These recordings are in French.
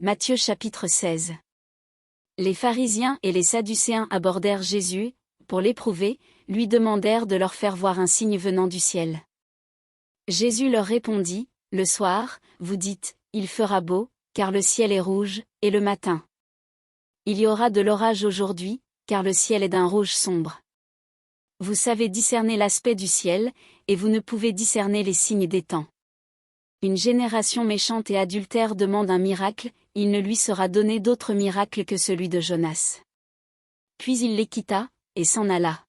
Matthieu chapitre 16. Les pharisiens et les sadducéens abordèrent Jésus, pour l'éprouver, lui demandèrent de leur faire voir un signe venant du ciel. Jésus leur répondit, « Le soir, vous dites, il fera beau, car le ciel est rouge, et le matin. Il y aura de l'orage aujourd'hui, car le ciel est d'un rouge sombre. Vous savez discerner l'aspect du ciel, et vous ne pouvez discerner les signes des temps. Une génération méchante et adultère demande un miracle, il ne lui sera donné d'autre miracle que celui de Jonas. » Puis il les quitta, et s'en alla.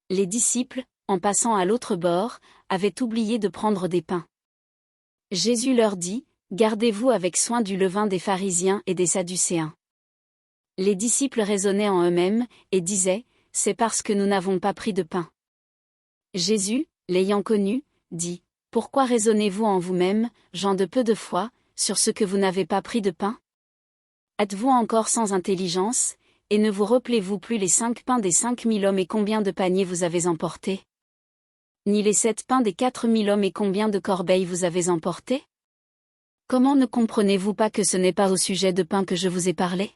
Les disciples, en passant à l'autre bord, avaient oublié de prendre des pains. Jésus leur dit, « Gardez-vous avec soin du levain des pharisiens et des sadducéens. » Les disciples raisonnaient en eux-mêmes, et disaient, « C'est parce que nous n'avons pas pris de pain. » Jésus, l'ayant connu, dit, « Pourquoi raisonnez-vous en vous-même, gens de peu de foi, sur ce que vous n'avez pas pris de pain? Êtes-vous encore sans intelligence, et ne vous rappelez-vous plus les 5 pains des 5000 hommes et combien de paniers vous avez emportés? Ni les 7 pains des 4000 hommes et combien de corbeilles vous avez emportés? Comment ne comprenez-vous pas que ce n'est pas au sujet de pain que je vous ai parlé?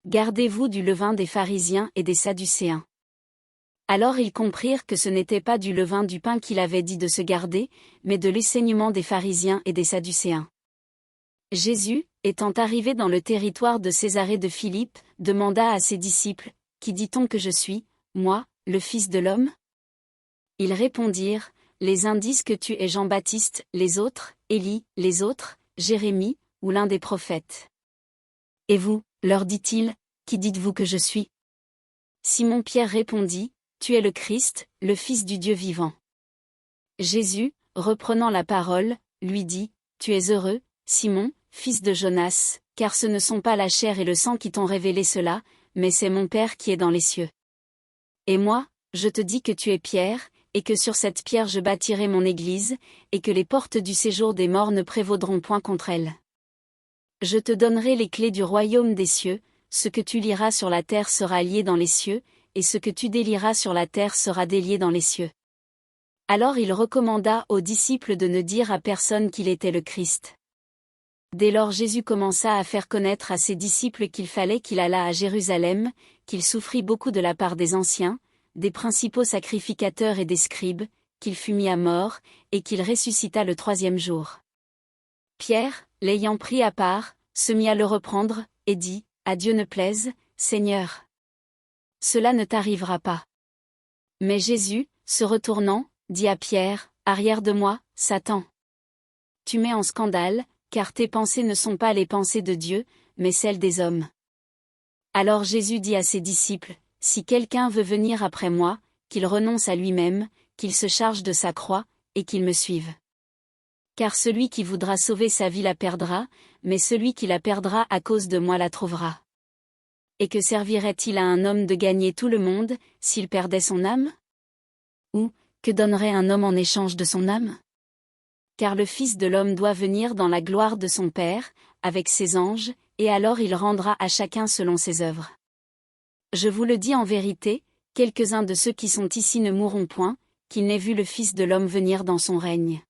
Gardez-vous du levain des pharisiens et des sadducéens. » Alors ils comprirent que ce n'était pas du levain du pain qu'il avait dit de se garder, mais de l'enseignement des pharisiens et des sadducéens. Jésus, étant arrivé dans le territoire de Césarée de Philippe, demanda à ses disciples, « Qui dit-on que je suis, moi, le Fils de l'homme » Ils répondirent, « Les uns disent que tu es Jean-Baptiste, les autres, Élie, les autres, Jérémie, ou l'un des prophètes. » Et vous, leur dit-il, qui dites-vous que je suis? Simon-Pierre répondit, « Tu es le Christ, le Fils du Dieu vivant. » Jésus, reprenant la parole, lui dit, « Tu es heureux, Simon, fils de Jonas, car ce ne sont pas la chair et le sang qui t'ont révélé cela, mais c'est mon Père qui est dans les cieux. Et moi, je te dis que tu es Pierre, et que sur cette pierre je bâtirai mon église, et que les portes du séjour des morts ne prévaudront point contre elle. Je te donnerai les clés du royaume des cieux, ce que tu liras sur la terre sera lié dans les cieux, et ce que tu délieras sur la terre sera délié dans les cieux. » Alors il recommanda aux disciples de ne dire à personne qu'il était le Christ. Dès lors Jésus commença à faire connaître à ses disciples qu'il fallait qu'il allât à Jérusalem, qu'il souffrit beaucoup de la part des anciens, des principaux sacrificateurs et des scribes, qu'il fut mis à mort, et qu'il ressuscita le 3e jour. Pierre, l'ayant pris à part, se mit à le reprendre, et dit, « À Dieu ne plaise, Seigneur. Cela ne t'arrivera pas. » Mais Jésus, se retournant, dit à Pierre, « Arrière de moi, Satan. Tu mets en scandale, car tes pensées ne sont pas les pensées de Dieu, mais celles des hommes. » Alors Jésus dit à ses disciples, « Si quelqu'un veut venir après moi, qu'il renonce à lui-même, qu'il se charge de sa croix, et qu'il me suive. Car celui qui voudra sauver sa vie la perdra, mais celui qui la perdra à cause de moi la trouvera. Et que servirait-il à un homme de gagner tout le monde, s'il perdait son âme? Ou, que donnerait un homme en échange de son âme? Car le Fils de l'homme doit venir dans la gloire de son Père, avec ses anges, et alors il rendra à chacun selon ses œuvres. Je vous le dis en vérité, quelques-uns de ceux qui sont ici ne mourront point, qu'ils n'aient vu le Fils de l'homme venir dans son règne.